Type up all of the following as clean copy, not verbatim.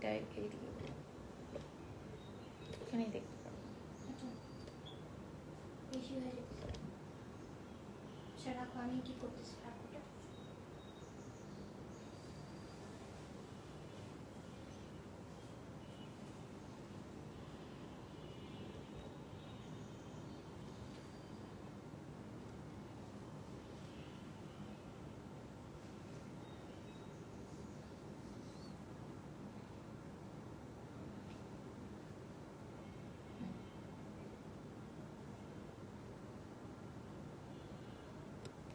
লাইনটা এইদিকে এখানেই দেখতে পারবো। বেশি হয়ে যাচ্ছে সারাক্ষণ আমি কি করতেছি ঠাকুরটা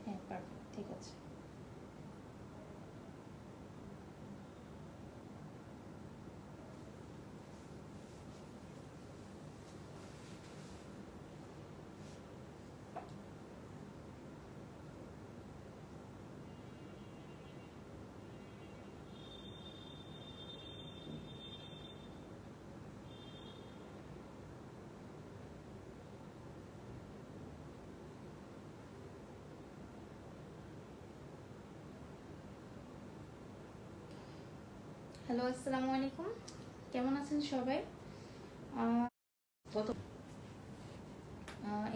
হ্যাঁ পারফেক্ট, ঠিক আছে। হ্যালো, আসসালামু আলাইকুম, কেমন আছেন সবাই?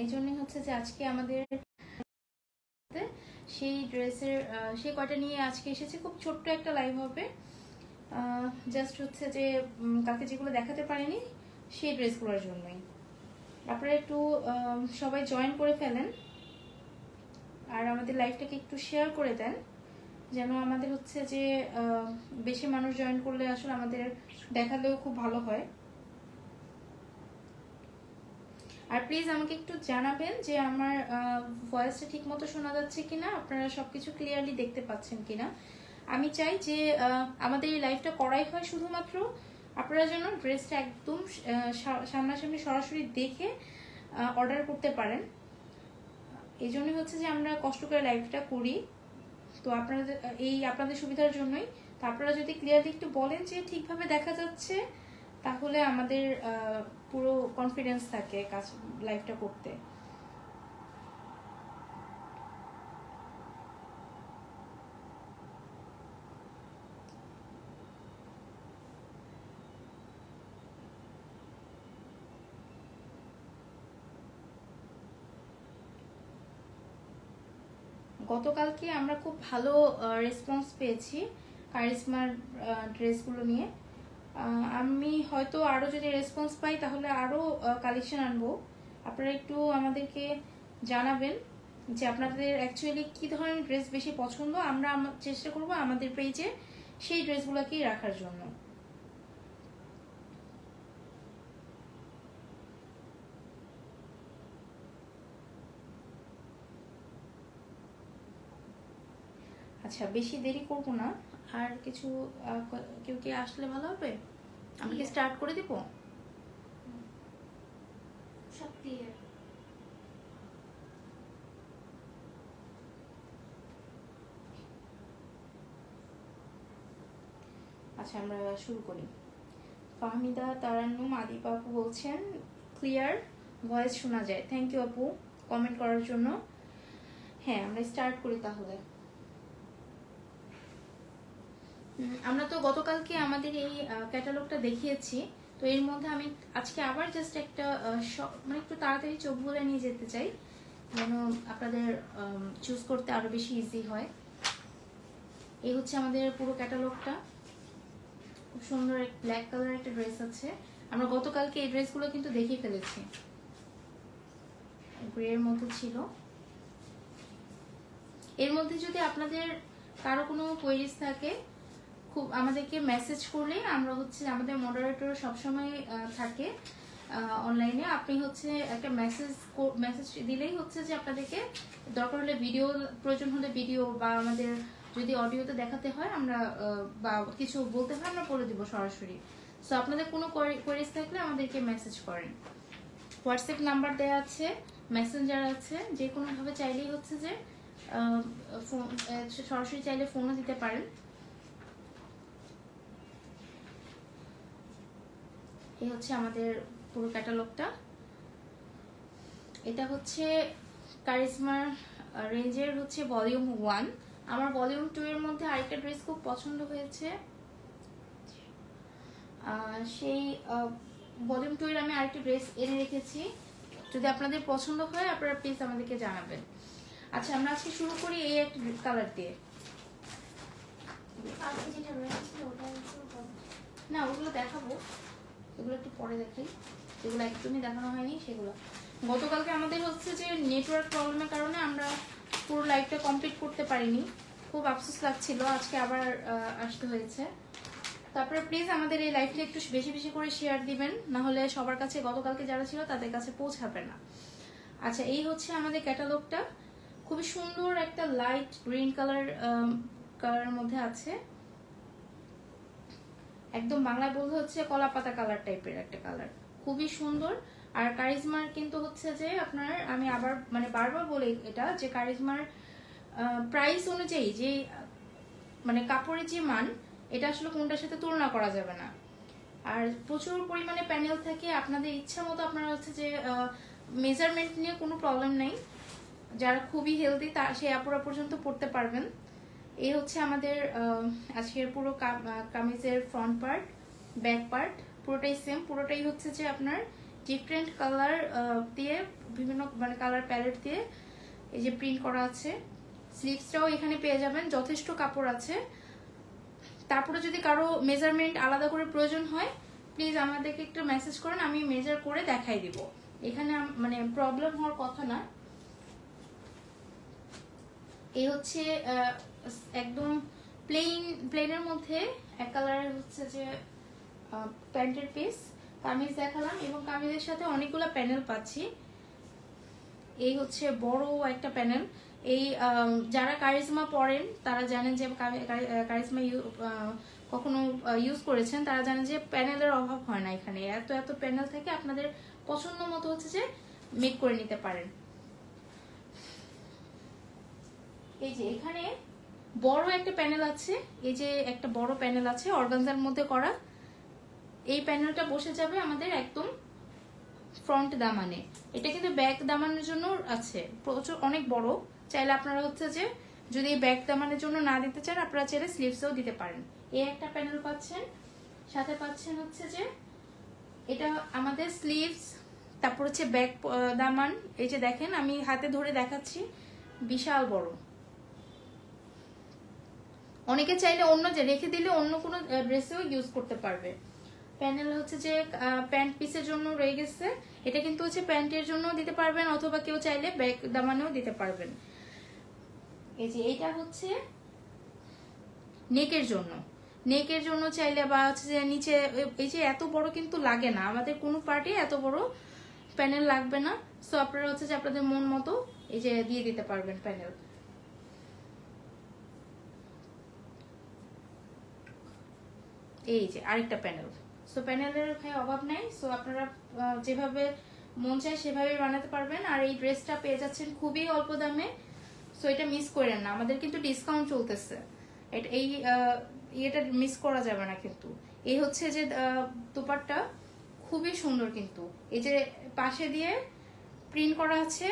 এই জন্যই হচ্ছে যে আজকে আমাদের সেই ড্রেসের সেই কয়টা নিয়ে আজকে এসেছে। খুব ছোট্ট একটা লাইভ হবে, জাস্ট হচ্ছে যে কালকে যেগুলো দেখাতে পারিনি সেই ড্রেসগুলোর জন্যই। আপনারা একটু সবাই জয়েন করে ফেলেন আর আমাদের লাইভটাকে একটু শেয়ার করে দেন, যেন আমাদের হচ্ছে যে বেশি মানুষ জয়েন করলে আসলে আমাদের দেখালেও খুব ভালো হয়। আর প্লিজ আমাকে একটু জানাবেন যে আমার ভয়েসটা ঠিক মতো শোনা যাচ্ছে কিনা, আপনারা সবকিছু ক্লিয়ারলি দেখতে পাচ্ছেন কিনা। আমি চাই যে আমাদের এই লাইভটা করাই হয় শুধুমাত্র আপনারা যেন ড্রেসটা একদম সামনাসামনি সরাসরি দেখে অর্ডার করতে পারেন। এই জন্যই হচ্ছে যে আমরা কষ্ট করে লাইভটা করি, তো আপনাদের সুবিধার জন্যই। তো আপনারা যদি ক্লিয়ারলি একটু বলেন যে ঠিকভাবে দেখা যাচ্ছে, তাহলে আমাদের পুরো কনফিডেন্স থাকে কাজ লাইভটা করতে। গতকালকে আমরা খুব ভালো রেসপন্স পেয়েছি কারিশমার ড্রেসগুলো নিয়ে। আমি হয়তো আরো যদি রেসপন্স পাই তাহলে আরো কালেকশন আনবো। আপনারা একটু আমাদেরকে জানাবেন যে আপনাদের অ্যাকচুয়ালি কি ধরনের ড্রেস বেশি পছন্দ, আমরা চেষ্টা করব আমাদের পেজে সেই ড্রেসগুলোকেই রাখার জন্য। আচ্ছা, বেশি দেরি করব না, আর কিছু কেউ কি আসলে ভালো হবে? আমি কি স্টার্ট করে দিব? সব ক্লিয়ার। আচ্ছা, আমরা শুরু করি। ফাহমিদা তারান্নুম আদিপ আপু বলছেন ক্লিয়ার ভয়েস শোনা যায়। থ্যাংক ইউ আপু কমেন্ট করার জন্য। হ্যাঁ, আমরা স্টার্ট করি তাহলে। আমরা তো গতকালকে আমাদের এই ক্যাটালগটা দেখিয়েছি, তো এর মধ্যে আমি আজকে আবার জাস্ট একটা মানে একটু তাড়াতাড়ি চোখ বুলে নিয়ে যেতে চাই, যেন আপনাদের চুজ করতে আরো বেশি ইজি হয়। এই হচ্ছে আমাদের পুরো ক্যাটালগটা। খুব সুন্দর ব্ল্যাক কালার একটা ড্রেস আছে। আমরা গতকালকে এই ড্রেসগুলো কিন্তু দেখিয়ে ফেলেছি, গ্রে এর মধ্যে ছিল। এর মধ্যে যদি আপনাদের কারো কোনো কোয়েরিজ থাকে, খুব আমাদেরকে মেসেজ করলে আমরা হচ্ছে আমাদের মডারেটর সবসময় থাকে অনলাইনে। আপনি হচ্ছে একটা মেসেজ দিলেই হচ্ছে যে আপনাদেরকে দরকার হলে ভিডিও প্রয়োজন হলে ভিডিও, বা আমাদের যদি অডিওতে দেখাতে হয় আমরা বা কিছু বলতে হয় আমরা বলে দিব সরাসরি। সো আপনাদের কোনো কোয়েরিজ থাকলে আমাদেরকে মেসেজ করেন। হোয়াটসঅ্যাপ নাম্বার দেওয়া আছে, মেসেঞ্জার আছে, যে কোনোভাবে চাইলেই হচ্ছে যে সরাসরি চাইলে ফোনও দিতে পারেন। এই হচ্ছে আমাদের পুরো ক্যাটালগটা। এটা হচ্ছে কারিশমার রেঞ্জের হচ্ছে ভলিউম 1। আমার ভলিউম 2 এর মধ্যে আরেকটা ড্রেস খুব পছন্দ হয়েছে, সেই ভলিউম 2 এর আমি আরেকটি ড্রেস এনে রেখেছি, যদি আপনাদের পছন্দ হয় আপনারা প্লিজ আমাদেরকে জানাবেন। আচ্ছা আমরা আজকে শুরু করি এই একটা কালার দিয়ে। কালকে যেটা রয়েছে ওটা শুরু করবো। না ওগুলো দেখাবো, এগুলো একটু পরে দেখাই, যেগুলো একদমই দেখানো হয়নি সেগুলো। গতকালকে আমাদের হচ্ছে যে নেটওয়ার্ক প্রবলেমের কারণে আমরা পুরো লাইভটা কমপ্লিট করতে পারিনি, খুব আফসোস লাগছিল, আজকে আবার আসতে হয়েছে। তারপরে প্লিজ আমাদের এই লাইভটা একটু বেশি বেশি করে শেয়ার দিবেন, না হলে সবার কাছে গতকালকে যারা ছিল তাদের কাছে পৌঁছাবে না। আচ্ছা এই হচ্ছে আমাদের ক্যাটালগটা, খুবই সুন্দর একটা লাইট গ্রিন কালারের মধ্যে আছে, একদম বাংলায় বলতে হচ্ছে কলা পাতা কালার টাইপের একটা কালার, খুবই সুন্দর। আর কারিজমার কিন্তু হচ্ছে যে আপনার, আমি আবার মানে বারবার বলি এটা, যে কারিজমার প্রাইস অনুযায়ী যে মানে কাপড়ের যে মান, এটা আসলে কোনটার সাথে তুলনা করা যাবে না। আর প্রচুর পরিমাণে প্যানেল থাকে, আপনাদের ইচ্ছা মতো আপনারা হচ্ছে যে মেজারমেন্ট নিয়ে কোনো প্রবলেম নেই, যারা খুবই হেলদি তা সেই আপুরা পর্যন্ত পড়তে পারবেন। এই হচ্ছে আমাদের আজকের পুরো কামিজের ফ্রন্ট পার্ট, ব্যাক পার্ট পুরোটাই সেম, পুরোটাই হচ্ছে যে আপনার ডিফারেন্ট কালার দিয়ে, বিভিন্ন মানে কালার প্যালেট দিয়ে এই যে প্রিন্ট করা আছে। স্লিভসটাও এখানে পেয়ে যাবেন, যথেষ্ট কাপড় আছে। তারপরে যদি কারো মেজারমেন্ট আলাদা করে প্রয়োজন হয় প্লিজ আমাদেরকে একটু মেসেজ করেন, আমি মেজার করে দেখাই দিব, এখানে মানে প্রবলেম হওয়ার কথা না। এই হচ্ছে একদম প্লেনের মধ্যে এক কালারের হচ্ছে যে প্যান্টের পিস, কামিজ দেখালাম এবং কামিজের সাথে অনেকগুলো প্যানেল পাচ্ছি। এই হচ্ছে বড় একটা প্যানেল, এই যারা কারিজমা পরেন তারা জানেন যে কারিজমা কখনো ইউজ করেছেন, তারা জানেন যে প্যানেলের অভাব হয় না, এখানে এত এত প্যানেল থেকে আপনাদের পছন্দ মতো হচ্ছে যে মেক করে নিতে পারেন। এই যে এখানে বড় একটা প্যানেল আছে, এই যে একটা বড় প্যানেল আছে অর্গানজার মধ্যে করা, এই প্যানেলটা বসে যাবে আমাদের একদম ফ্রন্ট দামানে। এটা কিন্তু ব্যাক দামানের জন্য আছে, প্রচুর অনেক বড়, চাইলে আপনারা হচ্ছে যে যদি ব্যাক দামানের জন্য না দিতে চান আপনারা চাইলে স্লিভসেও দিতে পারেন। এই একটা প্যানেল পাচ্ছেন, সাথে পাচ্ছেন হচ্ছে যে এটা আমাদের স্লিভস, তারপর হচ্ছে ব্যাক দামান। এই যে দেখেন আমি হাতে ধরে দেখাচ্ছি, বিশাল বড়। অনেকে চাইলে অন্য যে রেখে দিলে অন্য কোনো ড্রেসেও ইউজ করতে পারবে। প্যানেল হচ্ছে যে প্যান্ট পিসের জন্য রয়ে গেছে, এটা কিন্তু হচ্ছে প্যান্টের জন্য দিতে পারবেন অথবা কেউ চাইলে ব্যাক দামানেও দিতে পারবেন। এই যে এটা হচ্ছে নেকের জন্য, নেকের জন্য চাইলে বা হচ্ছে যে নিচে, এই যে এত বড় কিন্তু লাগে না আমাদের কোনো পার্টে, এত বড় প্যানেল লাগবে না। সো আপনারা হচ্ছে যে আপনাদের মন মতো এই যে দিয়ে দিতে পারবেন প্যানেল। এই যে আরেকটা প্যানেল, সো প্যানেলের ভাই অভাব নাই, সো আপনারা যেভাবে মন চায় সেভাবে বানাতে পারবেন। আর এই ড্রেসটা পেয়ে যাচ্ছেন খুবই অল্প দামে, সো এটা মিস করেন না, আমাদের কিন্তু ডিসকাউন্ট চলতেছে, এই এটা মিস করা যাবে না কিন্তু। এই হচ্ছে যে দোপাট্টা খুবই সুন্দর, কিন্তু এই যে পাশে দিয়ে প্রিন্ট করা আছে,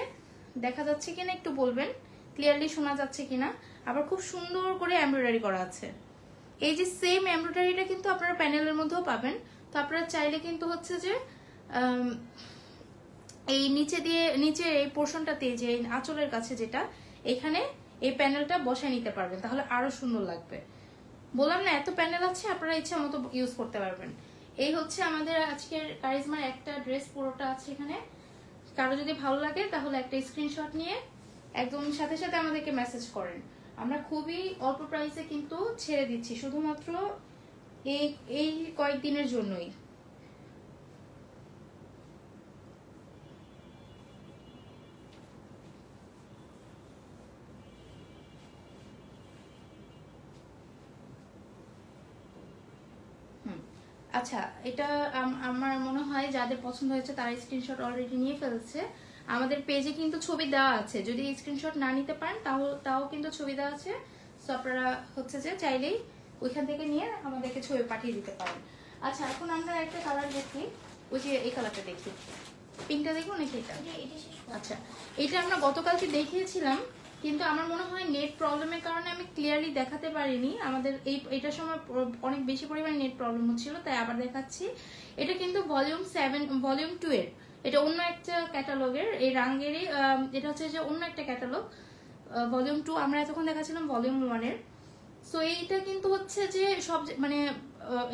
দেখা যাচ্ছে কিনা একটু বলবেন, ক্লিয়ারলি শোনা যাচ্ছে কিনা। আবার খুব সুন্দর করে এমব্রয়ডারি করা আছে, এই যে সেম এমব্রয়ডারিটা কিন্তু আপনারা প্যানেলের মধ্যেও পাবেন। তো আপনারা চাইলে কিন্তু হচ্ছে যে এই নিচে এই পোর্শনটাতে, যে আঁচলের কাছে যেটা, এখানে এই প্যানেলটা বসায় নিতে পারবেন, তাহলে আরো সুন্দর লাগবে। বললাম না এত প্যানেল আছে, আপনারা ইচ্ছা মতো ইউজ করতে পারবেন। এই হচ্ছে আমাদের আজকের কারিজমার একটা ড্রেস, পুরোটা আছে এখানে। কারো যদি ভালো লাগে তাহলে একটা স্ক্রিনশট নিয়ে একদম সাথে সাথে আমাদেরকে মেসেজ করেন, আমরা খুবই অল্প প্রাইসে কিন্তু ছেড়ে দিচ্ছি, শুধুমাত্র এই কয়েকদিনের জন্যই। আচ্ছা এটা আমার মনে হয় যাদের পছন্দ হয়েছে তারা স্ক্রিনশট অলরেডি নিয়ে ফেলছে। আমাদের পেজে কিন্তু ছবি দেওয়া আছে, যদি স্ক্রিনশট না নিতে পারেন তাও কিন্তু ছবি দেওয়া আছে। সো আপনারা হচ্ছে যে চাইলেই ওইখান থেকে নিয়ে আমাদেরকে ছবি পাঠিয়ে দিতে পারেন। আচ্ছা এখন আমরা একটা কালার দেখি, ওই যে এই কালারটা দেখি, পিঙ্কটা দেখবো নাকি এটা? আচ্ছা এটা আমরা গতকালকে দেখিয়েছিলাম, কিন্তু আমার মনে হয় নেট প্রবলেমের কারণে আমি ক্লিয়ারলি দেখাতে পারিনি। আমাদের এটার সময় অনেক বেশি পরিমাণে নেট প্রবলেম হচ্ছিল, তাই আবার দেখাচ্ছি। এটা কিন্তু ভলিউম 2 এর, এটা অন্য একটা ক্যাটালগের, এই রাঙ্গেরই। এটা হচ্ছে যে অন্য একটা ক্যাটালগ, ভলিউম 2। আমরা এতক্ষণ দেখাচ্ছিলাম ভলিউম 1 এর। সো এইটা কিন্তু হচ্ছে যে সব মানে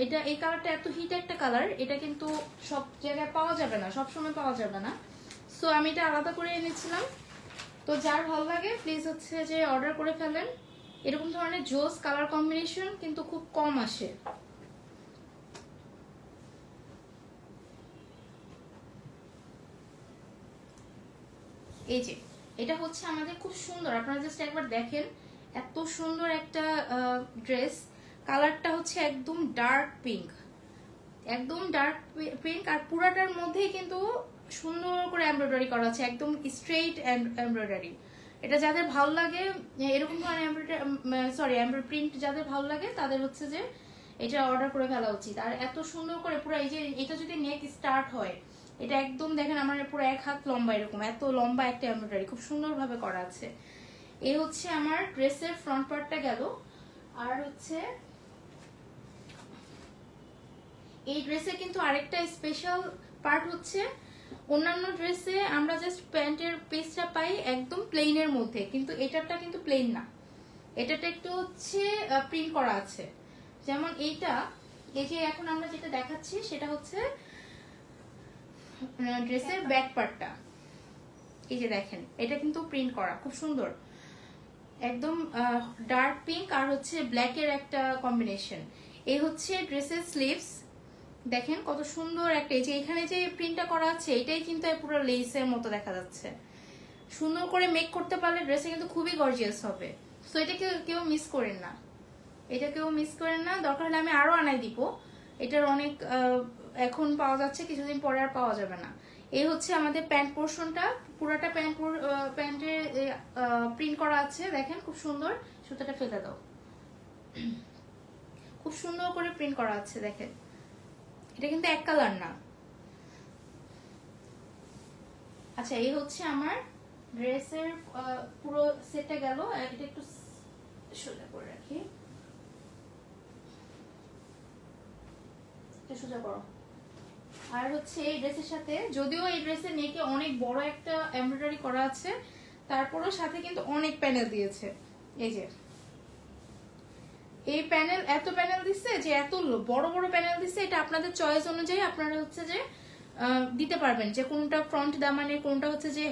এটা এই কালারটা এত হিট একটা কালার, এটা কিন্তু সব জায়গায় পাওয়া যাবে না, সব সময় পাওয়া যাবে না। সো আমি এটা আলাদা করে এনেছিলাম। তো যার ভালো লাগে প্লিজ হচ্ছে যে অর্ডার করে ফেলেন। এরকম ধরনের জোস কালার কম্বিনেশন কিন্তু খুব কম আসে। এই যে এটা হচ্ছে আমাদের খুব সুন্দর, আপনারা জাস্ট একবার দেখেন, এত সুন্দর একটা ড্রেস। কালারটা হচ্ছে একদম ডার্ক পিঙ্ক, একদম ডার্ক পিঙ্ক, আর পুরাটার মধ্যেই কিন্তু সুন্দর করে এমব্রয়ডারি করা আছে, একদম স্ট্রেইট এমব্রয়ডারি। এটা যাদের ভালো লাগে এরকম ধরনের এমব্রয়ডারি প্রিন্ট যাদের ভালো লাগে তাদের হচ্ছে যে এটা অর্ডার করে ফেলা উচিত। আর এত সুন্দর করে পুরো এই যে এটা যদি নেক স্টার্ট হয়, এটা একদম দেখেন আমার পুরো 1 হাত লম্বা, এরকম এত লম্বা একটা এমব্রয়ডারি খুব সুন্দরভাবে করা আছে। এই হচ্ছে আমার ড্রেসের ফ্রন্ট পার্টটা গেল। আর হচ্ছে এই ড্রেসে কিন্তু আরেকটা স্পেশাল পার্ট হচ্ছে, অন্যান্য ড্রেসে আমরা জাস্ট প্যান্টের পিসটা পাই একদম প্লেনের মধ্যে, কিন্তু এটারটা কিন্তু প্লেন না, এটাতে একটু হচ্ছে প্রিন্ট করা আছে। যেমন এইটা, এই যে এখন আমরা যেটা দেখাচ্ছি সেটা হচ্ছে ড্রেসের ব্যাক পার্টটা। এই যে দেখেন এটা কিন্তু প্রিন্ট করা খুব সুন্দর, একদম ডার্ক পিঙ্ক আর হচ্ছে ব্ল্যাকের একটা কম্বিনেশন। এই হচ্ছে ড্রেসের স্লিভস, দেখেন কত সুন্দর একটা, এই যে এখানে যে প্রিন্টটা করা আছে এটাই কিন্তু পুরো লেসের মতো দেখা যাচ্ছে। সুন্দর করে মেক করতে পারলে ড্রেসে কিন্তু খুবই গর্জিয়াস হবে। সো এটা কেউ মিস করেন না, এটা কেউ মিস করেন না। দরকার হলে আমি আরো আনাই দিব, এটার অনেক এখন পাওয়া যাচ্ছে, কিছুদিন পরে আর পাওয়া যাবে না। এই হচ্ছে আমাদের প্যান্ট পোর্শনটা, পুরোটা প্যান্টের প্রিন্ট করা আছে, দেখেন খুব সুন্দর। সুতাটা ফেলে দাও, খুব সুন্দর করে প্রিন্ট করা আছে দেখেন। এটা কিন্তু এক কালার না। আচ্ছা এই হচ্ছে আমার ড্রেসের পুরো সেটটা গেল। এটা একটু সোজা করে রাখি, সোজা করো। আর হচ্ছে এই ড্রেসের সাথে, যদিও এই ড্রেসের নেকে অনেক বড় একটা এমব্রয়ডারি করা আছে, তারপরও সাথে কিন্তু অনেক প্যানেল দিয়েছে। এই যে এই প্যানেল, এত প্যানেল দিচ্ছে যে এত বড় বড় প্যানেল দিচ্ছে, এটা আপনাদের চয়েস অনুযায়ী আপনারা হচ্ছে যে দিতে পারবেন, যে কোনটা ফ্রন্ট দামানে, কোনটা হচ্ছে যে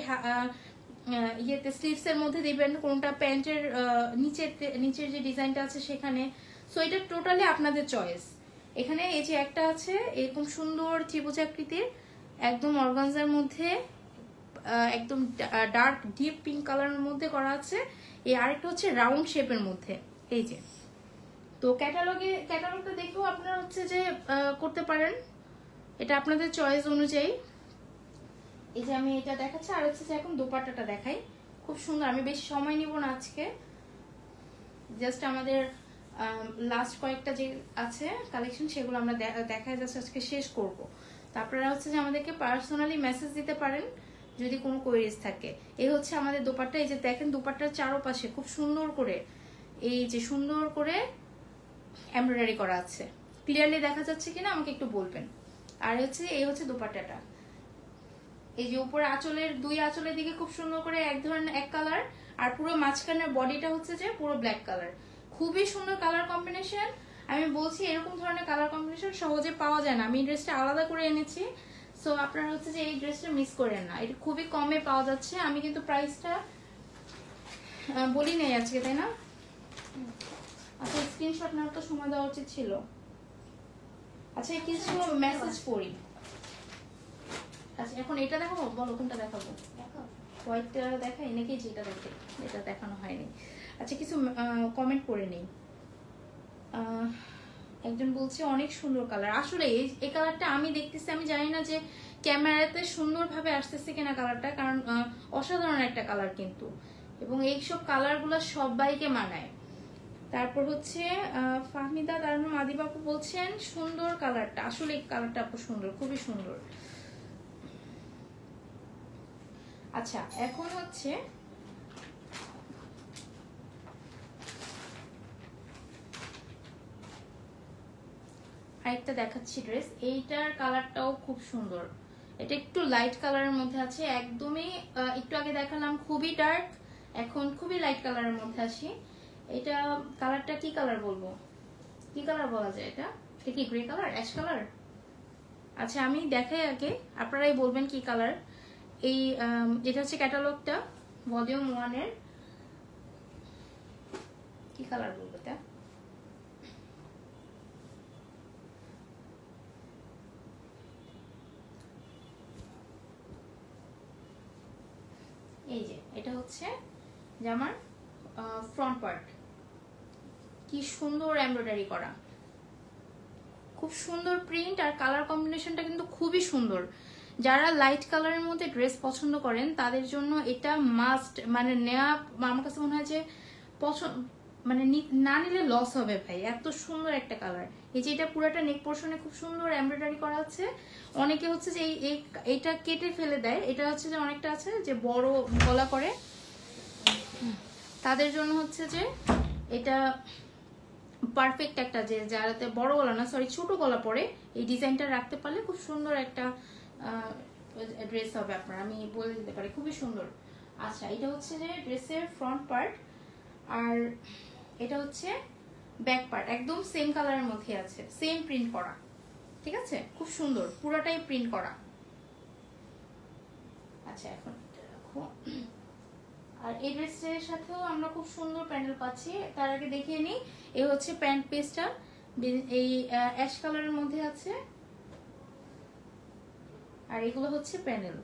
ইয়েতে স্লিভস এর মধ্যে দিবেন, কোনটা প্যান্টের নিচের যে ডিজাইনটা আছে সেখানে। সো এটা টোটালি আপনাদের চয়েস। এখানে এই যে একটা আছে এরকম সুন্দর ত্রিভুজ আকৃতির, একদম অর্গানজার মধ্যে, একদম ডার্ক ডিপ পিঙ্ক কালারের মধ্যে করা আছে। এই আরেকটা হচ্ছে রাউন্ড শেপের মধ্যে। এই যে তো ক্যাটালগটা দেখেও আপনারা হচ্ছে যে করতে পারেন, এটা আপনাদের চয়েস অনুযায়ী। এই যে আমি এটা দেখাচ্ছি, আর হচ্ছে যে এখন দোপাট্টাটা দেখাই, খুব সুন্দর। আমি বেশি সময় নিব না আজকে, জাস্ট আমাদের লাস্ট কয়েকটা যে আছে কালেকশন সেগুলো আমরা দেখায় জাস্ট আজকে শেষ করব। তো আপনারা হচ্ছে যে আমাদেরকে পার্সোনালি মেসেজ দিতে পারেন যদি কোনো কোয়েরিজ থাকে। এই হচ্ছে আমাদের দোপাট্টা। এই যে দেখেন দোপাট্টার চারপাশে খুব সুন্দর করে এই যে সুন্দর করে এমব্রয়ডারি করা আছে। ক্লিয়ারলি দেখা যাচ্ছে কিনা আমাকে একটু বলবেন। আর হচ্ছে এই হচ্ছে দোপাট্টাটা, এই যে উপরে আঁচলের দুই আঁচলের দিকে খুব সুন্দর করে এক ধরনের এক কালার, আর পুরো মাঝখানের বডিটা হচ্ছে যে পুরো ব্ল্যাক কালার। খুবই সুন্দর কালার কম্বিনেশন। আমি বলছি এরকম ধরনের কালার কম্বিনেশন সহজে পাওয়া যায় না, আমি এই ড্রেসটা আলাদা করে এনেছি। সো আপনারা হচ্ছে যে এই ড্রেসটা মিস করেন না, এটা খুবই কমে পাওয়া যাচ্ছে। আমি কিন্তু প্রাইসটা বলি নাই আজকে, তাই না? আচ্ছা স্ক্রিনশট নেওয়ার তো সময় দেওয়া উচিত ছিল। আচ্ছা কিছু মেসেজ পড়ি। আচ্ছা এখন এটা দেখাবো, বলো কোনটা দেখাবো? হোয়াইটটা দেখাই নাকি যেটা দেখে, এটা দেখানো হয়নি। আচ্ছা কিছু কমেন্ট করে নেই। একজন বলছে অনেক সুন্দর কালার। আসলে এই কালারটা আমি দেখতেছি, আমি জানি না যে ক্যামেরাতে সুন্দরভাবে আসতেছে কিনা কালারটা, কারণ অসাধারণ একটা কালার কিন্তু, এবং এইসব কালারগুলো সবাইকে মানায়। তারপর হচ্ছে ফাহমিদা তারুণ আদিবাবু বলছেন সুন্দর কালারটা, আসলে এই কালারটা আপু সুন্দর, খুবই সুন্দর। আচ্ছা এখন হচ্ছে আরেকটা দেখাচ্ছি ড্রেস, এইটার কালারটাও খুব সুন্দর। এটা একটু লাইট কালারের মধ্যে আছে, একদমই একটু আগে দেখালাম খুবই ডার্ক, এখন খুবই লাইট কালারের মধ্যে আছি। এটা কালারটা কি কালার বলবো, কি কালার বলা যায় এটা? এটা কি গ্রে কালার, অ্যাশ কালার? আচ্ছা আমি দেখাই আগে, আপনারাই বলবেন কি কালার। এই এটা হচ্ছে ক্যাটালগটা ভলিউম 1 এর। কি কালার বলবো এটা? এই যে এটা হচ্ছে জামার ফ্রন্ট পার্ট, কি সুন্দর এমব্রয়ডারি করা, খুব সুন্দর প্রিন্ট আর কালার কম্বিনেশনটা কিন্তু খুবই সুন্দর। যারা লাইট কালারের মধ্যে ড্রেস পছন্দ করেন তাদের জন্য এটা মাস্ট, মানে নেওয়া আমার কাছে মনে হয় যে পছন্দ, মানে না নিলে লস হবে ভাই, এত সুন্দর একটা কালার। এই যে এটা পুরোটা নেক পোর্শনে খুব সুন্দর এমব্রয়ডারি করা আছে। অনেকে হচ্ছে যে এইটা কেটে ফেলে দেয়, এটা হচ্ছে যে অনেকটা আছে যে বড় গলা করে, তাদের জন্য হচ্ছে যে এটা পারফেক্ট একটা, যে যারাতে বড় গলা না সরি ছোট গলা পরে এই ডিজাইনটা রাখতে পারলে খুব সুন্দর একটা ড্রেস হবে আপনার, আমি বলে দিতে পারি খুবই সুন্দর। আচ্ছা এটা হচ্ছে যে ড্রেসের ফ্রন্ট পার্ট, আর এটা হচ্ছে ব্যাক পার্ট, একদম সেম কালারের মধ্যে আছে, সেম প্রিন্ট করা, ঠিক আছে, খুব সুন্দর পুরোটাই প্রিন্ট করা। আচ্ছা এখন রাখো। আর এই ড্রেসের সাথেও আমরা খুব সুন্দর প্যানেল পাচ্ছি। তার আগে দেখিয়ে নিই, এই হচ্ছে প্যান্ট পিসটা, এই অ্যাশ কালারের মধ্যে আছে, আর এগুলো হচ্ছে প্যানেল,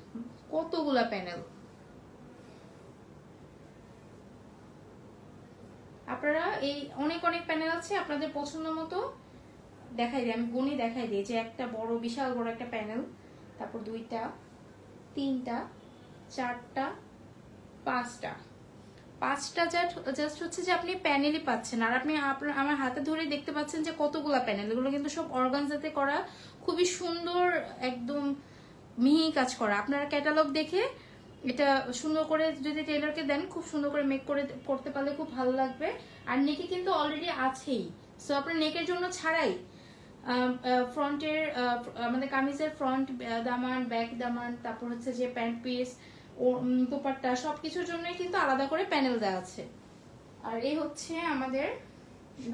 কতগুলা প্যানেল। আপনারা এই অনেক অনেক প্যানেল আছে, আপনাদের পছন্দ মতো দেখাই দিই, আমি গুণে দেখাই দিই যে একটা বড় বিশাল বড় একটা প্যানেল, তারপর 2টা 3টা 4টা 5টা জাস্ট হচ্ছে যে আপনি প্যানেলই পাচ্ছেন, আর আপনি আমার হাতে ধরে দেখতে পাচ্ছেন যে কতগুলা প্যানেল, এগুলো কিন্তু সব অর্গানজাতে করা, খুবই সুন্দর একদম মিহি কাজ করা। আপনারা ক্যাটালগ দেখে এটা সুন্দর করে যদি টেইলরকে দেন, খুব সুন্দর করে মেক করে করতে পারলে খুব ভালো লাগবে। আর নেকে কিন্তু অলরেডি আছেই, সো আপনার নেকের জন্য ছাড়াই ফ্রন্টের আমাদের কামিজের ফ্রন্ট দামান, ব্যাক দামান, তারপর হচ্ছে যে প্যান্ট পিস ও দোপাট্টা সবকিছুর জন্যই কিন্তু আলাদা করে প্যানেল দেওয়া আছে। আর এই হচ্ছে আমাদের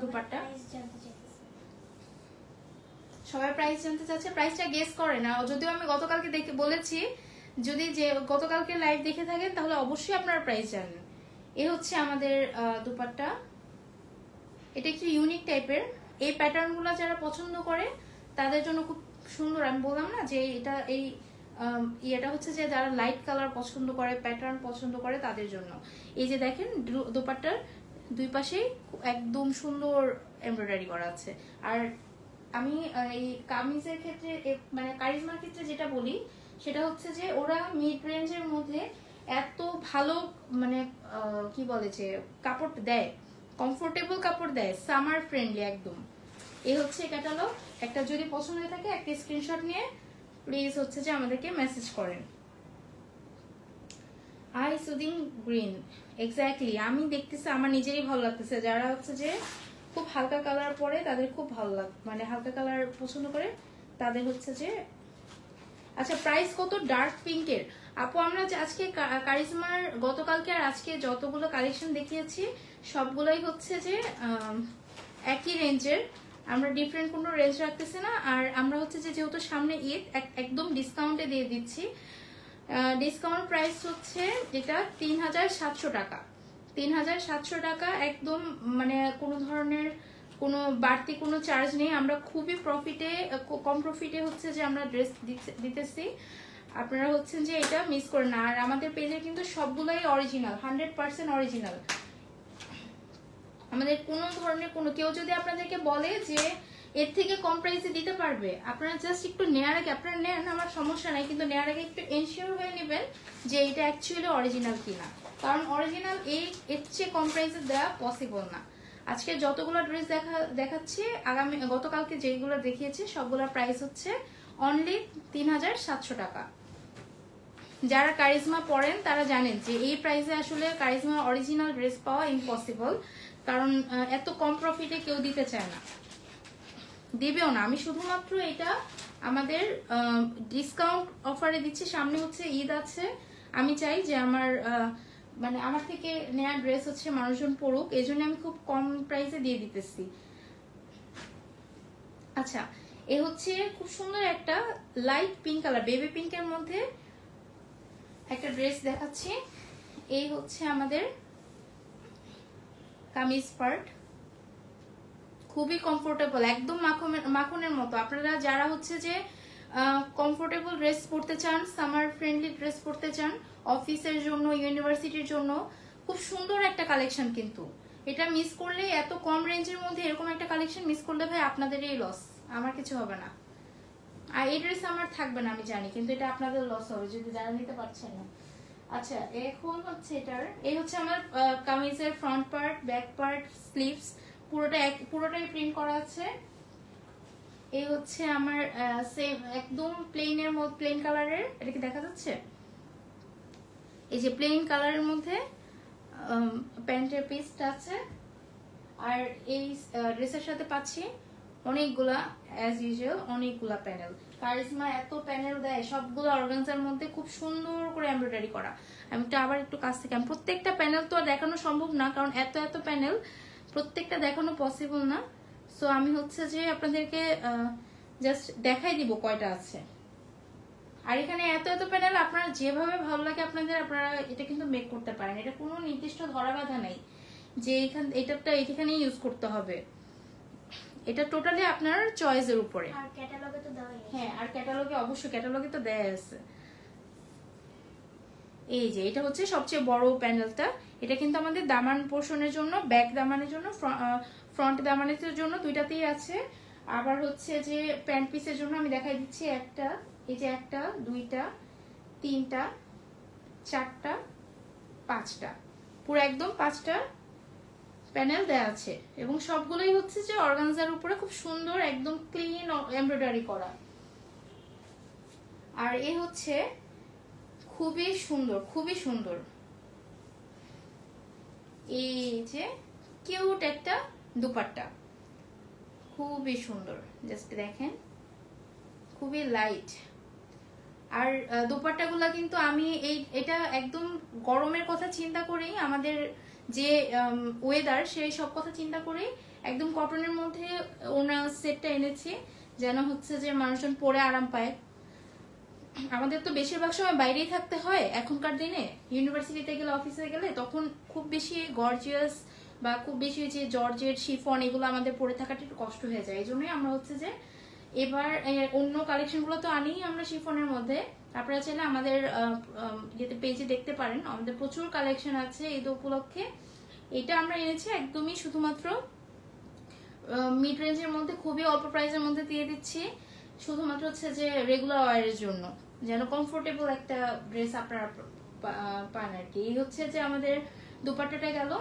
দোপাট্টা। সবাই প্রাইস জানতে চাচ্ছে, প্রাইসটা গেস করে না, যদিও আমি গতকালকে দেখে বলেছি, যদি যে গতকালকে লাইভ দেখে থাকেন তাহলে অবশ্যই আপনারা প্রাইস জানেন। এই হচ্ছে আমাদের দোপাট্টা, এটা একটু ইউনিক টাইপের, এই প্যাটার্নগুলো যারা পছন্দ করে তাদের জন্য খুব সুন্দর। আমি বললাম না যে এটা এই এটা হচ্ছে যে যারা লাইট কালার পছন্দ করে, প্যাটার্ন পছন্দ করে তাদের জন্য। এই যে দেখেন দোপাট্টার দুই পাশেই একদম সুন্দর এমব্রয়ডারি করা আছে। আর আমি এই কামিজের ক্ষেত্রে মানে কারিজমার ক্ষেত্রে যেটা বলি সেটা হচ্ছে যে ওরা মিড রেঞ্জের মধ্যে এত ভালো মানে কি বলে যে কাপড় দেয়, কমফোর্টেবল কাপড় দেয়, সামার ফ্রেন্ডলি একদম। এই হচ্ছে ক্যাটালগ, একটা যদি পছন্দ হয়ে থাকে একটা স্ক্রিনশট নিয়ে প্লিজ হচ্ছে যে আমাদেরকে মেসেজ করেন। আই সুদিং গ্রিন, এক্স্যাক্টলি আমি দেখতেছি, আমার নিজেরই ভালো লাগতেছে। যারা হচ্ছে যে খুব হালকা কালার পরে তাদের খুব ভালো লাগে, মানে হালকা কালার পছন্দ করে তাদের হচ্ছে যে। আচ্ছা প্রাইস কত ডার্ক পিঙ্কের? আপু আমরা আজকে কারিজমার গতকালকে আর আজকে যতগুলো কালেকশন দেখিয়েছি সবগুলোই হচ্ছে যে একই রেঞ্জের, আমরা ডিফারেন্ট কোনো রেঞ্জ রাখতেছি না। আর আমরা হচ্ছে যে যেহেতু সামনে ঈদ একদম ডিসকাউন্টে দিয়ে দিচ্ছি। ডিসকাউন্ট প্রাইস হচ্ছে এটা 3700 টাকা, 3700 টাকা একদম, মানে কোনো ধরনের কোনো বাড়তি কোনো চার্জ নেই। আমরা খুবই প্রফিটে, কম প্রফিটে হচ্ছে যে আমরা ড্রেস দিতেছি, আপনারা হচ্ছেন যে এটা মিস করেন না। আর আমাদের পেজে কিন্তু সবগুলোই অরিজিনাল, 100% অরিজিনাল। আমাদের কোনো ধরনের কোনো কেউ যদি আপনাদেরকে বলে যে এর থেকে কম প্রাইসে দিতে পারবে, আপনারা জাস্ট একটু নেওয়ার আগে, আপনারা নেন আমার সমস্যা নাই, কিন্তু নেওয়ার আগে একটু এনশিওর হয়ে নেবেন যে এটা অ্যাকচুয়ালি অরিজিনাল কিনা, কারণ অরিজিনাল এর চেয়ে কম প্রাইসে দেওয়া পসিবল না। আজকে যতগুলো ড্রেস দেখাচ্ছি, আগামী গতকালকে যেগুলো দেখিয়েছি সবগুলোর প্রাইস হচ্ছে অনলি 3700 টাকা। যারা কারিজমা পরেন তারা জানেন যে এই প্রাইসে আসলে কারিজমা অরিজিনাল ড্রেস পাওয়া ইম্পসিবল, কারণ এত কম প্রফিটে কেউ দিতে চায় না। দিবেও না। আমি শুধুমাত্র এটা আমাদের ডিসকাউন্ট অফারে দিচ্ছি। সামনে হচ্ছে ঈদ আছে, আমি চাই যে আমার মানে আমার থেকে নেওয়া ড্রেস হচ্ছে মানুষজন পড়ুক, এই জন্য আমি খুব কম প্রাইসে দিয়ে দিতেছি। আচ্ছা, এ হচ্ছে খুব সুন্দর একটা লাইট পিঙ্ক কালার, বেবি পিঙ্কের মধ্যে একটা ড্রেস দেখাচ্ছি। এই হচ্ছে আমাদের কামিজ পার্ট, খুবই কমফোর্টেবল, একদম মাখনের মতো। আপনারা যারা হচ্ছে যে কমফোর্টেবল ড্রেস পরতে চান, সামার ফ্রেন্ডলি ড্রেস পরতে চান, অফিসের জন্য, ইউনিভার্সিটির জন্য, খুব সুন্দর একটা কালেকশন। কিন্তু এটা মিস করলে, এত কম রেঞ্জের মধ্যে এরকম একটা কালেকশন মিস করলে ভাই আপনাদেরই লস, আমার কিছু হবে না। আর এই ড্রেস আমার থাকবে না আমি জানি, কিন্তু এটা আপনাদের লস হবে যদি যারা নিতে পারছেন না। আচ্ছা, এখন হচ্ছে এটার, এই হচ্ছে আমার কামিজের front part, back part, sleeves পুরোটাই প্রিন্ট করা আছে। এই হচ্ছে আমার সেম একদম প্লেনের মধ্যে, প্লেন কালারের, এটা কি দেখা যাচ্ছে? এই যে প্লেন কালারের মধ্যে প্যান্টের পিসটা আছে। আর এই ড্রেসের সাথে পাচ্ছি অনেকগুলা, অ্যাজ ইউজুয়াল অনেকগুলা প্যানেল। কারিজমা এত প্যানেল দেয়, সবগুলো অর্গানজার মধ্যে খুব সুন্দর করে এমব্রয়ডারি করা। আমি তো আবার একটু কাছ থেকে, আমি প্রত্যেকটা প্যানেল তো আর দেখানো সম্ভব না, কারণ এত এত প্যানেল প্রত্যেকটা দেখানো পসিবল না। সো আমি হচ্ছে যে আপনাদেরকে জাস্ট দেখাই দিব কয়টা আছে। আর এখানে এত এত প্যানেল, আপনার যেভাবে ভালো লাগে আপনাদের, আপনারা এটা কিন্তু মেক করতে পারেন। এটা কোনো নির্দিষ্ট ধরা বাঁধা নেই যে এখানেই ইউজ করতে হবে। এটা টোটালি আপনার চয়েসের উপরে। আর ক্যাটালগে তো দেওয়াই আছে। হ্যাঁ, আর ক্যাটালগে অবশ্যই, ক্যাটালগে তো দেয়া আছে। এই যে এটা হচ্ছে সবচেয়ে বড় প্যানেলটা। এটা কিন্তু আমাদের দামান পোর্শনের জন্য, ব্যাক দামানের জন্য, ফ্রন্ট দামানের জন্য, দুইটাতেই আছে। আবার হচ্ছে যে প্যান্ট পিসের জন্য আমি দেখাই দিচ্ছি একটা, এই যে একটা, দুইটা, তিনটা, চারটা, পাঁচটা, পুরো একদম পাঁচটা প্যানেল দেয়া আছে। এবং সবগুলোই হচ্ছে যে অর্গানজার উপরে খুব সুন্দর একদম ক্লিন এমব্রয়ডারি করা। আর এই হচ্ছে খুবই সুন্দর, খুবই সুন্দর, এই যে কিউট একটা দুপাট্টা, খুবই সুন্দর, জাস্ট দেখেন, খুবই লাইট। আর দুপাট্টাগুলা কিন্তু আমি এটা একদম গরমের কথা চিন্তা করেই, আমাদের যে ওয়েদার সেই সব কথা চিন্তা করেই একদম কটনের মধ্যে ওনার সেটটা এনেছি, যেন হচ্ছে যে মানুষজন পরে আরাম পায়। আমাদের তো বেশিরভাগ সময় বাইরেই থাকতে হয় এখনকার দিনে, ইউনিভার্সিটিতে গেলে, অফিসে গেলে, তখন খুব বেশি গর্জিয়াস বা খুব বেশি যে জর্জেট, শিফন এগুলো আমাদের পরে থাকাটা একটু কষ্ট হয়ে যায়। এই জন্যই আমরা হচ্ছে যে এবার অন্য কালেকশনগুলো তো আনি আমরা শিফনের মধ্যে। আপনারা চাইলে আমাদের পেজে দেখতে পারেন, আমাদের প্রচুর কালেকশন আছে ঈদ উপলক্ষে। এটা আমরা এনেছি একদমই শুধুমাত্র মিড রেঞ্জের মধ্যে, খুবই অল্প প্রাইসের মধ্যে দিয়ে দিচ্ছি, শুধুমাত্র হচ্ছে যে রেগুলার ওয়ারের জন্য, যেন কমফোর্টেবল একটা ড্রেস আপনারা পান আর কি। এই হচ্ছে যে আমাদের দুপাট্টাটা গেল।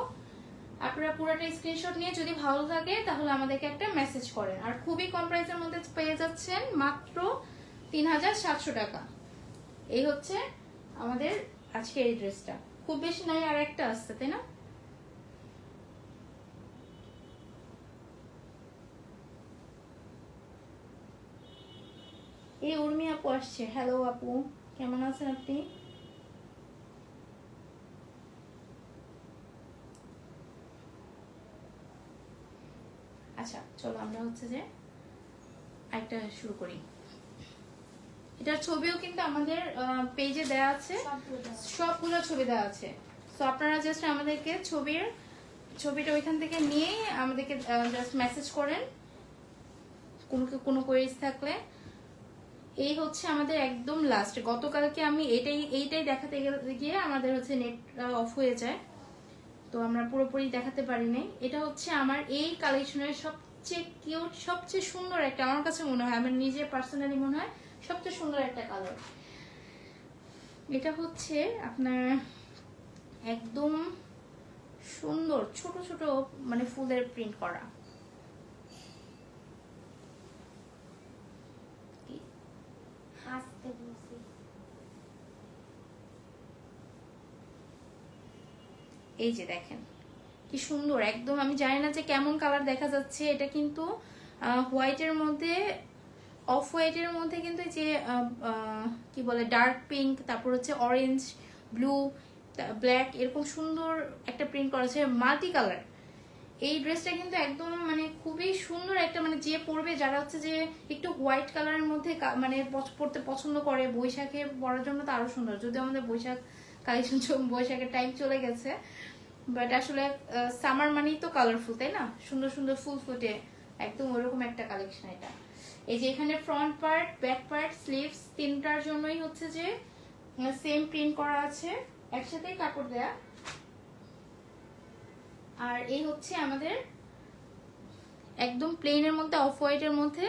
আপনারা পুরোটা স্ক্রিনশট নিয়ে যদি ভালো লাগে তাহলে আমাদেরকে একটা মেসেজ করেন। আর খুবই কম প্রাইসের মধ্যে পেয়ে যাচ্ছেন, মাত্র 3700 টাকা। এই হচ্ছে আমাদের আজকে এই ড্রেসটা, খুব বেশি নাই, আর একটা আসছে, তাই না? এই উর্মি আপু আসছে। হ্যালো আপু, কেমন আছেন আপনি? আচ্ছা চলো আমরা হচ্ছে যে একটা শুরু করি। এটার ছবিও কিন্তু আমাদের পেজে দেওয়া আছে, সবগুলো ছবি দেওয়া আছে। তো আপনারা জাস্ট আমাদেরকে ছবিটা ওইখান থেকে নিয়ে আমাদেরকে জাস্ট মেসেজ করেন কোনো কোয়েরিজ থাকলে। এই হচ্ছে আমাদের একদম লাস্ট। গতকালকে আমি এইটাই দেখাতে গিয়ে আমাদের হচ্ছে নেট অফ হয়ে যায়, তো আমরা পুরোপুরি দেখাতে পারি নাই। এটা হচ্ছে আমার এই কালেকশনের সবচেয়ে কিউট, সবচেয়ে সুন্দর একটা, আমার কাছে মনে হয়, আমার নিজের পার্সোনালি মনে হয় সবচেয়ে সুন্দর একটা কালার। এটা হচ্ছে আপনার একদম সুন্দর ছোট ছোট মানে ফুলের প্রিন্ট করা। এই যে দেখেন কি সুন্দর, একদম আমি জানি না যে কেমন কালার দেখা যাচ্ছে, এটা কিন্তু হোয়াইটের মধ্যে অফ হোয়াইটের মধ্যে কিন্তু যে কি বলে ডার্ক পিঙ্ক, তারপর হচ্ছে অরেঞ্জ, ব্লু, ব্ল্যাক, এরকম সুন্দর একটা প্রিন্ট করা আছে, মাল্টি কালার। এই ড্রেসটা কিন্তু একদম মানে খুবই সুন্দর একটা, মানে যে পরবে, যারা হচ্ছে যে একটু হোয়াইট কালারের মধ্যে মানে পরতে পছন্দ করে, বৈশাখে পরার জন্য তো আরো সুন্দর। যদিও আমাদের বৈশাখ কালেকশন, বৈশাখের টাইম চলে গেছে, বাট আসলে সামার মানেই তো কালারফুল, তাই না? সুন্দর সুন্দর ফুল ফুটে, একদম ওইরকম একটা কালেকশন এটা। এই যে এখানে front part, back part, sleeves তিনটার জন্যই হচ্ছে যে সেম প্রিন্ট করা আছে, একসাথেই কাপড় দেয়া। আর এই হচ্ছে আমাদের একদম প্লেনের মধ্যে অফ হোয়াইটের মধ্যে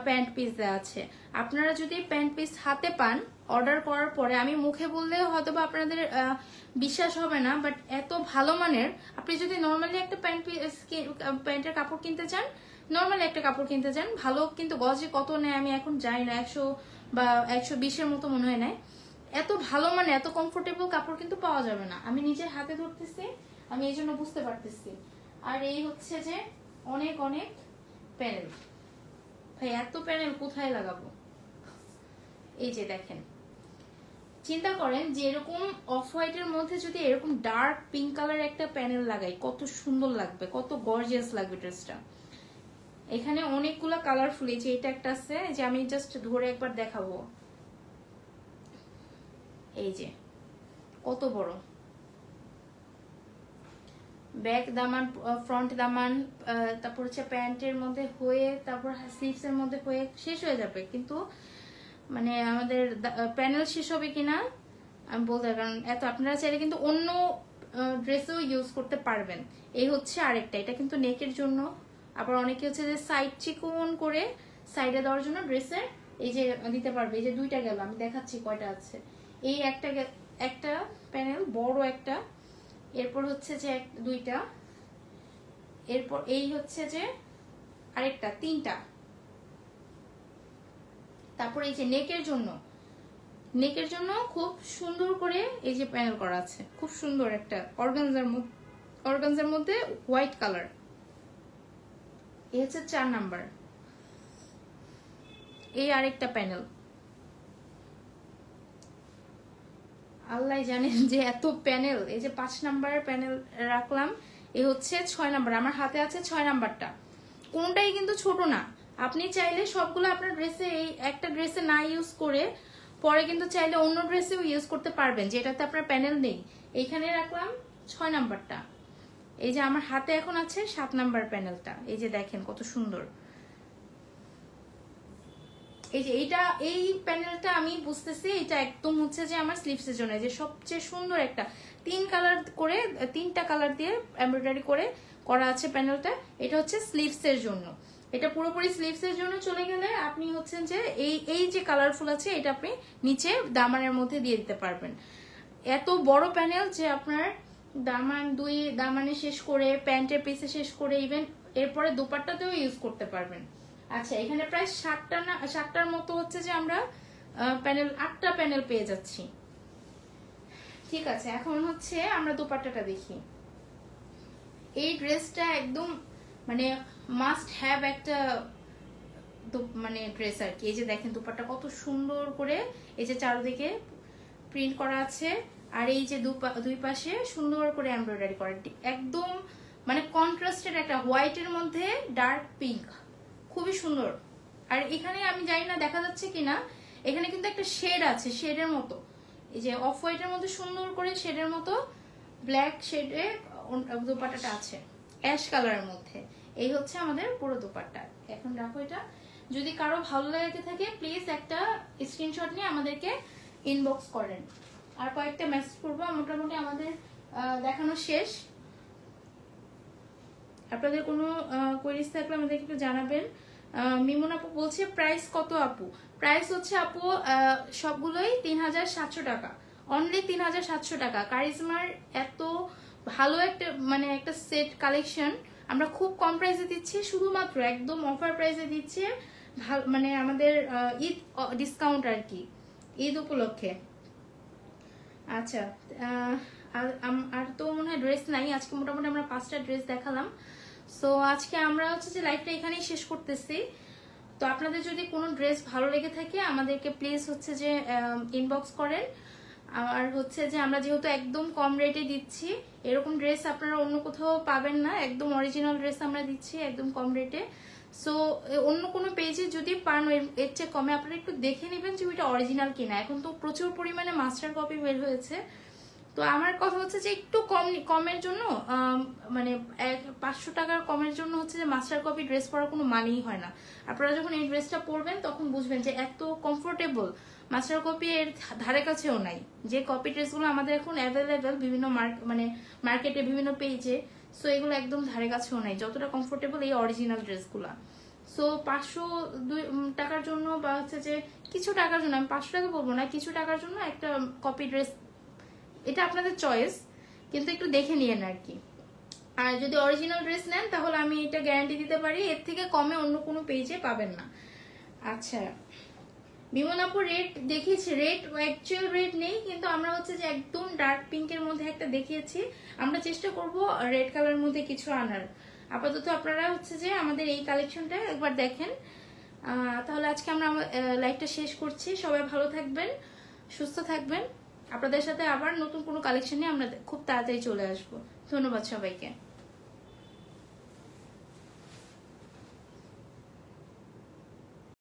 প্যান্ট পিস দেওয়া আছে। আপনারা যদি প্যান্ট পিস হাতে পান অর্ডার করার পরে, আমি মুখে বললেও হয়তো বা আপনাদের বিশ্বাস হবে না, বাট এত ভালো মানের, আপনি যদি নর্মালি একটা প্যান্টের কাপড় কিনতে চান, নর্মালি একটা কাপড় কিনতে চান ভালো, কিন্তু গজে কত নেয় আমি এখন জানি না, 100 বা 120-এর মতো মনে হয় না। এত ভালো মানে এত কমফোর্টেবল কাপড় কিন্তু পাওয়া যাবে না। আমি নিজের হাতে ধরতেছি, আমি এই জন্য বুঝতে পারতেছি। আর এই হচ্ছে যে অনেক অনেক প্যানেল, ভাই এত প্যানেল কোথায় লাগাবো? এই যে দেখেন, চিন্তা করেন যে এরকম অফ হোয়াইটের মধ্যে যদি এরকম ডার্ক পিঙ্ক কালার একটা প্যানেল লাগাই, কত সুন্দর লাগবে, কত গর্জিয়াস লাগবে ড্রেসটা। এখানে অনেকগুলো কালারফুল, এই যে এটা একটা আছে, যে আমি জাস্ট ধরে একবার দেখাবো। এই যে কত বড় ব্যাক দামান, ফ্রন্ট দামান, তারপর হচ্ছে প্যান্টের মধ্যে হয়ে, তারপর স্লিভস এর মধ্যে হয়ে শেষ হয়ে যাবে, কিন্তু মানে আমাদের প্যানেল শেষ হবে কিনা আমি বলতে, কারণ এত আপনারা চাইলে কিন্তু অন্য ড্রেসেও ইউজ করতে পারবেন। এই হচ্ছে আরেকটা, এটা কিন্তু নেকের জন্য। আবার অনেকে হচ্ছে যে সাইড চিকন করে সাইডে দেওয়ার জন্য ড্রেসের এই যে দিতে পারবে। এই যে দুইটা গেল, আমি দেখাচ্ছি কয়টা আছে। এই একটা প্যানেল বড় একটা, এরপর হচ্ছে যে দুইটা, এরপর এই হচ্ছে যে আরেকটা, তিনটা। তারপর এই যে নেকের জন্য খুব সুন্দর করে এই যে প্যানেল করা আছে, খুব সুন্দর একটা অর্গানজার মধ্যে হোয়াইট কালার। এই হচ্ছে 4 নাম্বার। এই আরেকটা প্যানেল, আল্লাহ জানেন যে এত প্যানেল। এই যে 5 নাম্বারের প্যানেল রাখলাম। এই হচ্ছে 6 নাম্বার, আমার হাতে আছে 6 নাম্বারটা। কোনটাই কিন্তু ছোট না, আপনি চাইলে সবগুলো আপনার ড্রেসে, এই একটা ড্রেসে না ইউজ করে পরে কিন্তু চাইলে অন্য ড্রেসেও ইউজ করতে পারবেন, যেটাতে আপনার প্যানেল নেই। এইখানে রাখলাম 6 নাম্বারটা। এই যে আমার হাতে এখন আছে 7 নাম্বার প্যানেলটা। এই যে দেখেন কত সুন্দর। এই যে এই প্যানেলটা আমি বুঝতেছি এটা একদম হচ্ছে যে আমার স্লিভসের জন্য, যে সবচেয়ে সুন্দর একটা 3টা কালার দিয়ে এমব্রয়ডারি করে করা আছে প্যানেলটা। এটা হচ্ছে স্লিভসের জন্য, এটা পুরোপুরি স্লিভসের জন্য চলে গেলে আপনি হচ্ছেন যে এই যে কালারফুল আছে এটা আপনি নিচে দামানের মধ্যে দিয়ে দিতে পারবেন। এত বড় প্যানেল যে আপনার দুই দামানে শেষ করে, প্যান্টের পিসে শেষ করে, ইভেন এরপরে দোপাট্টাতেও ইউজ করতে পারবেন। আচ্ছা, এখানে প্রায় 7টার মতো হচ্ছে যে আমরা প্যানেল, 8টা প্যানেল পেয়ে যাচ্ছি। ঠিক আছে, এখন হচ্ছে আমরা দোপাট্টাটা দেখি। এই ড্রেসটা একদম মানে মাস্ট হ্যাভ একটা মানে ড্রেস আর কি। এই যে দেখেন দোপাট্টা কত সুন্দর করে এই যে চারদিকে প্রিন্ট করা আছে, আর এই যে দুই পাশে সুন্দর করে এমব্রয়ডারি করা, একদম মানে কন্ট্রাস্টেড একটা হোয়াইটের মধ্যে ডার্ক পিঙ্ক, খুবই সুন্দর। আর এখানে আমি জানি না দেখা যাচ্ছে কিনা, এখানে কিন্তু একটা শেড আছে, শেডের মতো, এই যে অফ হোয়াইটের মধ্যে সুন্দর করে শেডের মতো ব্ল্যাক শেডে দোপাট্টাটা আছে, অ্যাশ কালারের মধ্যে। এই হচ্ছে আমাদের পুরো দোপাট্টা। এখন রাখো এটা, যদি কারো ভালো লাগে থাকে প্লিজ একটা স্ক্রিনশট নিয়ে আমাদেরকে ইনবক্স করেন। আর কয়েকটা মেসেজ করবো, মোটামুটি আমাদের দেখানো শেষ। আপনাদের কোনো কোয়েরিজ থাকলে আমাদেরকে একটু জানাবেন। মিমন আপু বলছে প্রাইস কত আপু? প্রাইস হচ্ছে আপু সবগুলোই 3700 টাকা, অনলি 3700 টাকা। কারিজমার এত ভালো একটা মানে একটা সেট কালেকশন আমরা খুব কম প্রাইসে দিচ্ছি, শুধুমাত্র একদম অফার প্রাইসে দিচ্ছি, মানে আমাদের ঈদ ডিসকাউন্ট আর কি, ঈদ উপলক্ষে। আচ্ছা, আর তো মনে হয় ড্রেস নাই আজকে। মোটামুটি আমরা 5টা ড্রেস দেখালাম। সো আজকে আমরা হচ্ছে যে লাইভটা এখানেই শেষ করতেছি। তো আপনাদের যদি কোনো ড্রেস ভালো লেগে থাকে আমাদেরকে প্লিজ হচ্ছে যে ইনবক্স করেন। আর হচ্ছে যে আমরা যেহেতু একদম কম রেটে দিচ্ছি, এরকম ড্রেস আপনারা অন্য কোথাও পাবেন না, একদম অরিজিনাল ড্রেস আমরা দিচ্ছি একদম কম রেটে। সো অন্য কোনো পেজে যদি পান এর চেয়ে কমে, আপনারা একটু দেখে নেবেন যে ওইটা অরিজিনাল কিনা। এখন তো প্রচুর পরিমাণে মাস্টার কপি বের হয়েছে। তো আমার কথা হচ্ছে যে একটু কমের জন্য মানে 500 টাকার কমের জন্য হচ্ছে যে মাস্টার কপি ড্রেস পরার কোনো মানেই হয় না। আপনারা যখন এই ড্রেসটা পরবেন তখন বুঝবেন যে এত কমফোর্টেবল মাস্টার কপি এর ধারে কাছেও নাই। যে কপি ড্রেসগুলো আমাদের এখন অ্যাভেলেবেল বিভিন্ন মার্কেটে বিভিন্ন পেজে, সো এগুলো একদম ধারে কাছেও নাই যতটা কমফোর্টেবল এই অরিজিনাল ড্রেসগুলা। সো 500 টাকার জন্য বা হচ্ছে যে কিছু টাকার জন্য, আমি 500 টাকা বলবো না, কিছু টাকার জন্য একটা কপি ড্রেস, এটা আপনাদের চয়েস, কিন্তু একটু দেখে নিয়েন আর কি। আর যদি অরিজিনাল ড্রেস নেন তাহলে আমি এটা গ্যারান্টি দিতে পারি এর থেকে কমে অন্য কোনো পেজে পাবেন না। আচ্ছা বিমল আপু রেট দেখিয়েছি, রেট অ্যাকচুয়াল রেট নেই, কিন্তু আমরা হচ্ছে যে একদম ডার্ক পিঙ্কের মধ্যে একটা দেখিয়েছি। আমরা চেষ্টা করব রেড কালারের মধ্যে কিছু আনার। আপাতত আপনারা হচ্ছে যে আমাদের এই কালেকশনটা একবার দেখেন। তাহলে আজকে আমরা লাইভটা শেষ করছি। সবাই ভালো থাকবেন, সুস্থ থাকবেন। আপনাদের সাথে আবার নতুন কোনো কালেকশন নিয়ে আমরা খুব তাড়াতাড়ি চলে আসবো। ধন্যবাদ সবাইকে।